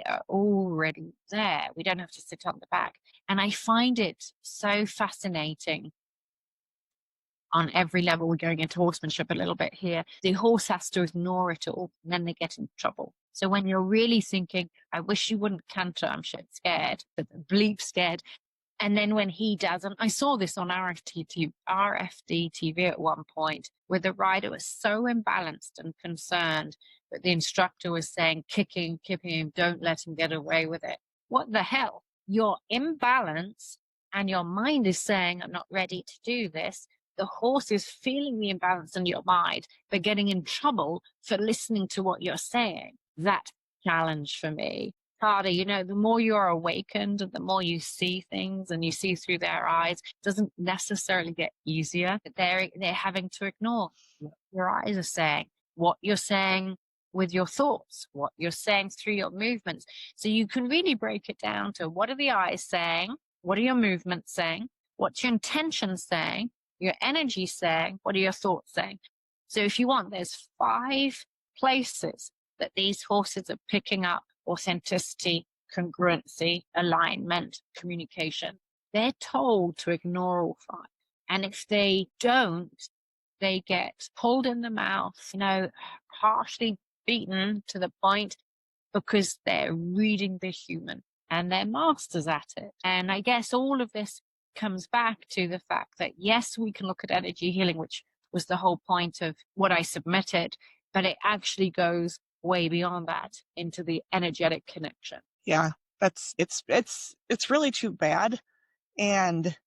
are already there. We don't have to sit on the back. And I find it so fascinating on every level. We're going into horsemanship a little bit here. The horse has to ignore it all, and then they get in trouble. So when you're really thinking, I wish you wouldn't canter, I'm shit scared, but bleep scared. And then when he doesn't, I saw this on RFD TV at one point, where the rider was so imbalanced and concerned that the instructor was saying, kicking him, don't let him get away with it. What the hell? You're imbalanced and your mind is saying, I'm not ready to do this. The horse is feeling the imbalance in your mind, but getting in trouble for listening to what you're saying. That challenge for me. Harder, you know, the more you're awakened and the more you see things and you see through their eyes, it doesn't necessarily get easier. They're having to ignore what your eyes are saying, what you're saying with your thoughts, what you're saying through your movements. So you can really break it down to, what are the eyes saying? What are your movements saying? What's your intention saying? Your energy saying? What are your thoughts saying? So if you want, there's 5 places that these horses are picking up authenticity, congruency, alignment, communication. They're told to ignore all 5. And if they don't, they get pulled in the mouth, you know, harshly beaten to the point, because they're reading the human and they're masters at it. And I guess all of this comes back to the fact that, yes, we can look at energy healing, which was the whole point of what I submitted, but it actually goes way beyond that into the energetic connection. Yeah, it's really too bad, and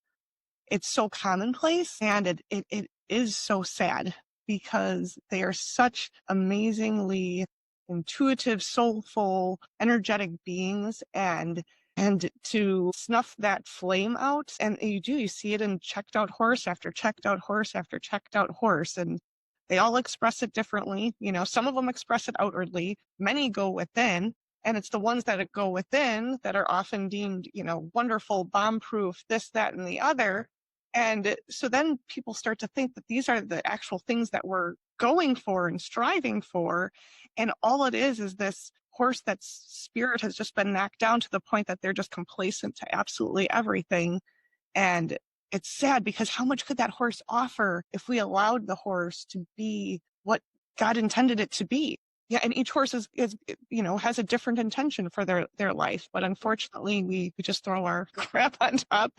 it's so commonplace, and it is so sad, because they are such amazingly intuitive, soulful, energetic beings, and to snuff that flame out, and you see it in checked out horse after checked out horse after checked out horse, and they all express it differently. You know, some of them express it outwardly, many go within, and it's the ones that go within that are often deemed, you know, wonderful, bomb-proof, this, that, and the other. And so then people start to think that these are the actual things that we're going for and striving for. And all it is this horse that's spirit has just been knocked down to the point that they're just complacent to absolutely everything. And it's sad because how much could that horse offer if we allowed the horse to be what God intended it to be? Yeah, and each horse is has a different intention for their life. But unfortunately, we just throw our crap on top.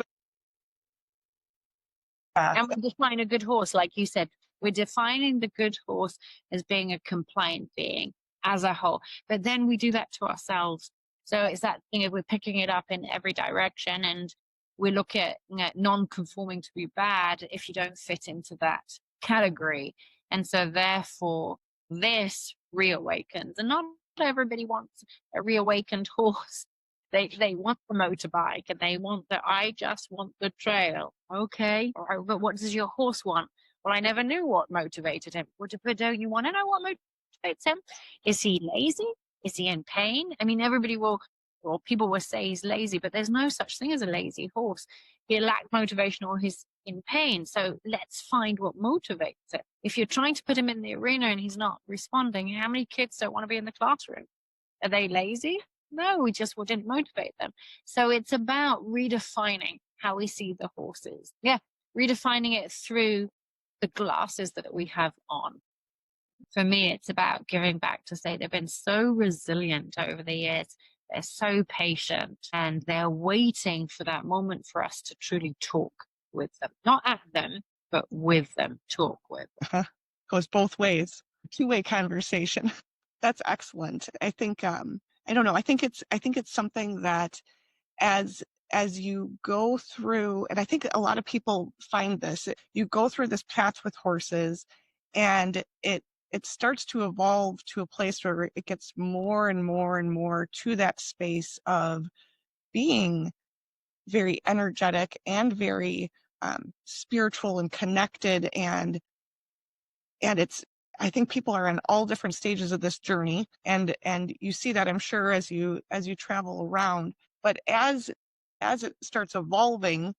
And we define a good horse, like you said, we're defining the good horse as being a compliant being as a whole. But then we do that to ourselves. So it's that thing of we're picking it up in every direction, and we look at non-conforming to be bad if you don't fit into that category. And so therefore, this reawakens. And not everybody wants a reawakened horse. They want the motorbike, and they want I just want the trail. Okay. All right, but what does your horse want? Well, I never knew what motivated him. But don't you want to know what motivates him? Is he lazy? Is he in pain? I mean, people will say he's lazy, but there's no such thing as a lazy horse. He lacks motivation or he's in pain. So let's find what motivates it. If you're trying to put him in the arena and he's not responding, how many kids don't want to be in the classroom? Are they lazy? No, we just didn't motivate them. So it's about redefining how we see the horses. Yeah, redefining it through the glasses that we have on. For me, it's about giving back to say they've been so resilient over the years. They're so patient, and they're waiting for that moment for us to truly talk with them. Not at them, but with them, talk with them. Goes both ways. Two-way conversation. That's excellent. I think, I don't know. I think it's something that as you go through, and I think a lot of people find this, you go through this path with horses, and it starts to evolve to a place where it gets more and more and more to that space of being very energetic and very spiritual and connected, and it's, I think people are in all different stages of this journey, and you see that, I'm sure, as you travel around. But as it starts evolving,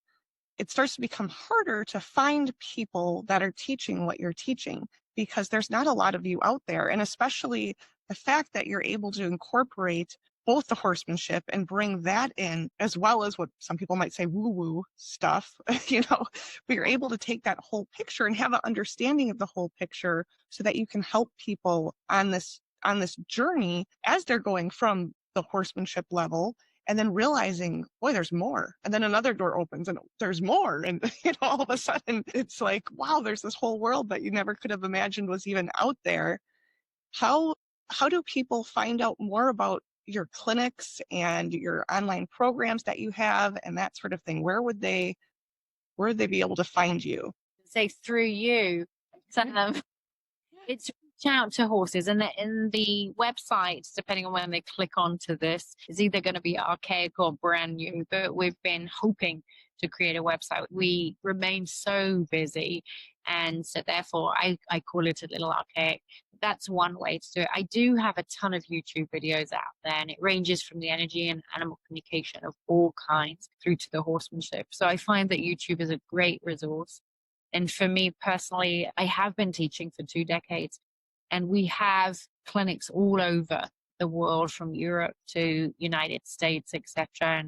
it starts to become harder to find people that are teaching what you're teaching, because there's not a lot of you out there. And especially the fact that you're able to incorporate both the horsemanship and bring that in, as well as what some people might say woo-woo stuff, but you're able to take that whole picture and have an understanding of the whole picture so that you can help people on this journey as they're going from the horsemanship level, and then realizing, boy, there's more. And then another door opens and there's more. And all of a sudden it's like, wow, there's this whole world that you never could have imagined was even out there. How do people find out more about your clinics and your online programs that you have and that sort of thing? Where would they be able to find you? Say through you. It's reach out to horses, and in the websites, depending on when they click onto this, is either going to be archaic or brand new. But we've been hoping to create a website. We remain so busy, and so therefore I call it a little archaic. That's one way to do it. I do have a ton of YouTube videos out there, and it ranges from the energy and animal communication of all kinds through to the horsemanship. So I find that YouTube is a great resource. And for me personally, I have been teaching for 2 decades, and we have clinics all over the world, from Europe to United States, etc.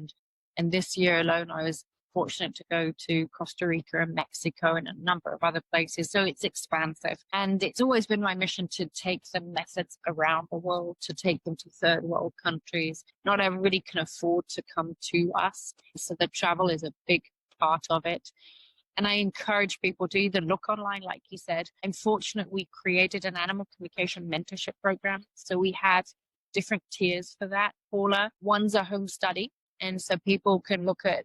And this year alone, I was fortunate to go to Costa Rica and Mexico and a number of other places. So it's expansive. And it's always been my mission to take the methods around the world, to take them to third world countries. Not everybody can afford to come to us, so the travel is a big part of it. And I encourage people to either look online, like you said. I'm fortunate we created an animal communication mentorship program. So we had different tiers for that, Paula. One's a home study. And so people can look at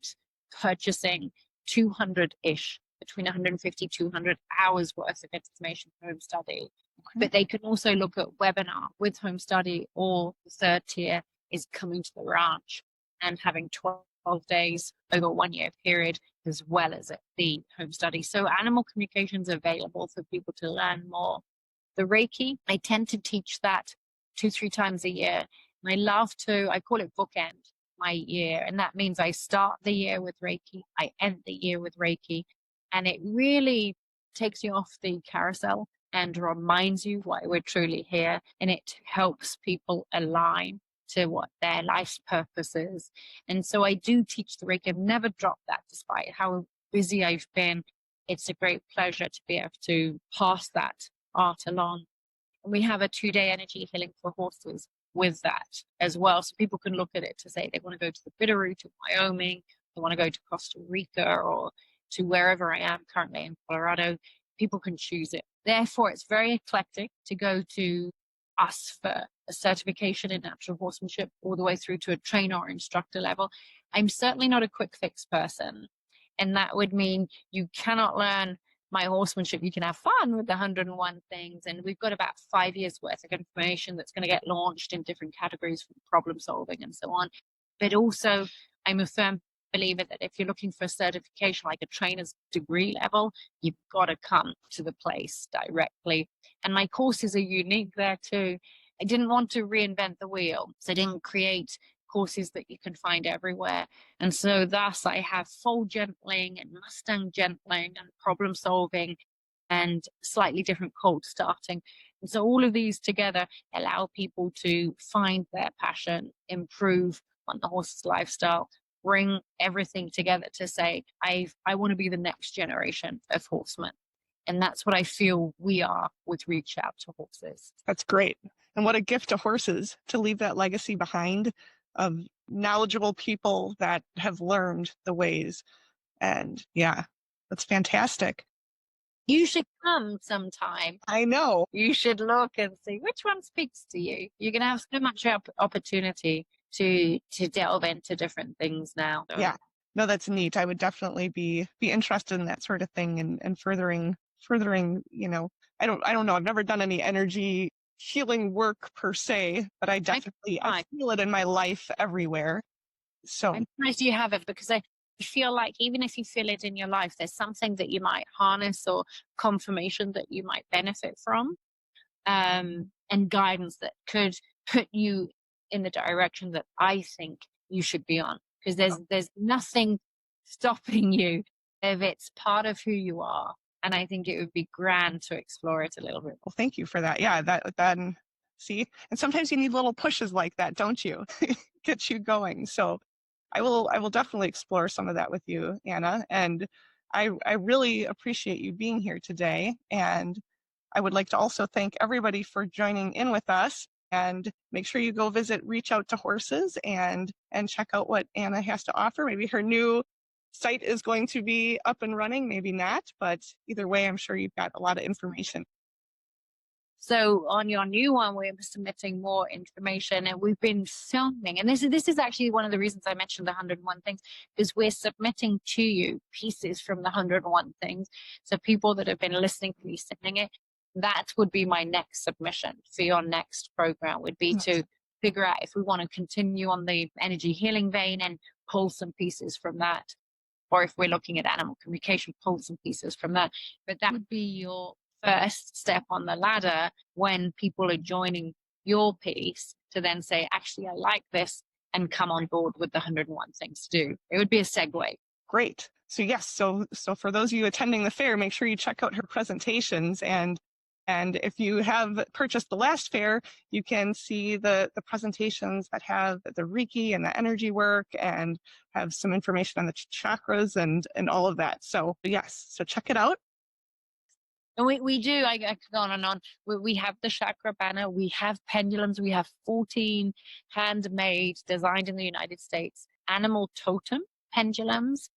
purchasing 200-ish, between 150, 200 hours worth of information for home study. Okay. But they can also look at webinar with home study, or the third tier is coming to the ranch and having 12 days over a 1-year period, as well as the home study. So animal communication is available for people to learn more. The Reiki, I tend to teach that 2-3 times a year. And I call it bookend my year. And that means I start the year with Reiki, I end the year with Reiki. And it really takes you off the carousel and reminds you why we're truly here. And it helps people align to what their life's purpose is. And so I do teach the Reiki. I've never dropped that despite how busy I've been. It's a great pleasure to be able to pass that art along. And we have a 2-day energy healing for horses with that as well. So people can look at it to say they want to go to the Bitterroot of Wyoming, they want to go to Costa Rica or to wherever I am currently in Colorado. People can choose it. Therefore, it's very eclectic to go to us for a certification in natural horsemanship all the way through to a trainer or instructor level. I'm certainly not a quick fix person. And that would mean you cannot learn my horsemanship. You can have fun with the 101 things. And we've got about 5 years worth of information that's going to get launched in different categories for problem solving and so on. But also, I'm a firm believer that if you're looking for a certification like a trainer's degree level, you've got to come to the place directly. And my courses are unique there too. I didn't want to reinvent the wheel, so I didn't create courses that you can find everywhere. And so thus I have foal gentling and Mustang gentling and problem solving and slightly different cold starting. And so all of these together allow people to find their passion, improve on the horse's lifestyle, bring everything together to say, I want to be the next generation of horsemen. And that's what I feel we are with Reach Out to Horses. That's great. And what a gift to horses to leave that legacy behind of knowledgeable people that have learned the ways. And yeah, that's fantastic. You should come sometime. I know. You should look and see which one speaks to you. You're going to have so much opportunity to delve into different things now. Yeah. No, that's neat. I would definitely be interested in that sort of thing and furthering, you know, I don't know. I've never done any energy healing work per se, but I definitely I feel it in my life everywhere. So I'm surprised you haven't, because I feel like even if you feel it in your life, there's something that you might harness or confirmation that you might benefit from, and guidance that could put you in the direction that I think you should be on. Because there's nothing stopping you if it's part of who you are. And I think it would be grand to explore it a little bit. Well, thank you for that. Yeah, that see, and sometimes you need little pushes like that, don't you? Get you going. So I will definitely explore some of that with you, Anna. And I really appreciate you being here today. And I would like to also thank everybody for joining in with us. And make sure you go visit Reach Out to Horses and check out what Anna has to offer. Maybe her new site is going to be up and running, maybe not, but either way, I'm sure you've got a lot of information. So on your new one, we're submitting more information, and we've been filming. And this is actually one of the reasons I mentioned the 101 things, because we're submitting to you pieces from the 101 things. So people that have been listening to me sending it, that would be my next submission for your next program, would be to figure out if we want to continue on the energy healing vein and pull some pieces from that. Or if we're looking at animal communication, pull some pieces from that. But that would be your first step on the ladder when people are joining your piece, to then say, actually, I like this, and come on board with the 101 things to do. It would be a segue. Great. So yes, so for those of you attending the fair, make sure you check out her presentations. And if you have purchased the last fair, you can see the presentations that have the Reiki and the energy work and have some information on the chakras and all of that. So yes, so check it out. And we do, I could go on and on. We have the chakra banner, we have pendulums, we have 14 handmade, designed in the United States, animal totem pendulums.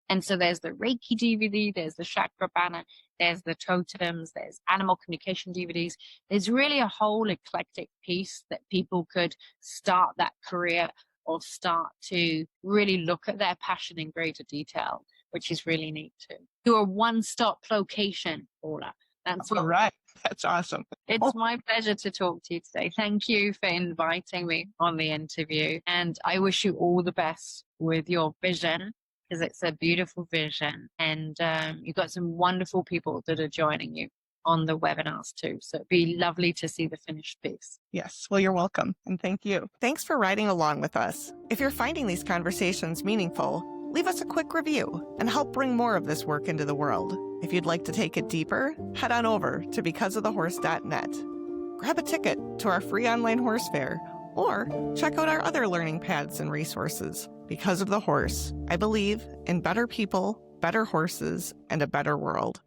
And so there's the Reiki DVD, there's the chakra banner, there's the totems, there's animal communication DVDs. There's really a whole eclectic piece that people could start that career or start to really look at their passion in greater detail, which is really neat too. To a one-stop location, Paula. That's all right. That's awesome. It's my pleasure to talk to you today. Thank you for inviting me on the interview. And I wish you all the best with your vision, because it's a beautiful vision. And you've got some wonderful people that are joining you on the webinars too. So it'd be lovely to see the finished piece. Yes. Well, you're welcome. And thank you. Thanks for riding along with us. If you're finding these conversations meaningful, leave us a quick review and help bring more of this work into the world. If you'd like to take it deeper, head on over to becauseofthehorse.net. Grab a ticket to our free online horse fair, or check out our other learning paths and resources. Because of the Horse, I believe in better people, better horses, and a better world.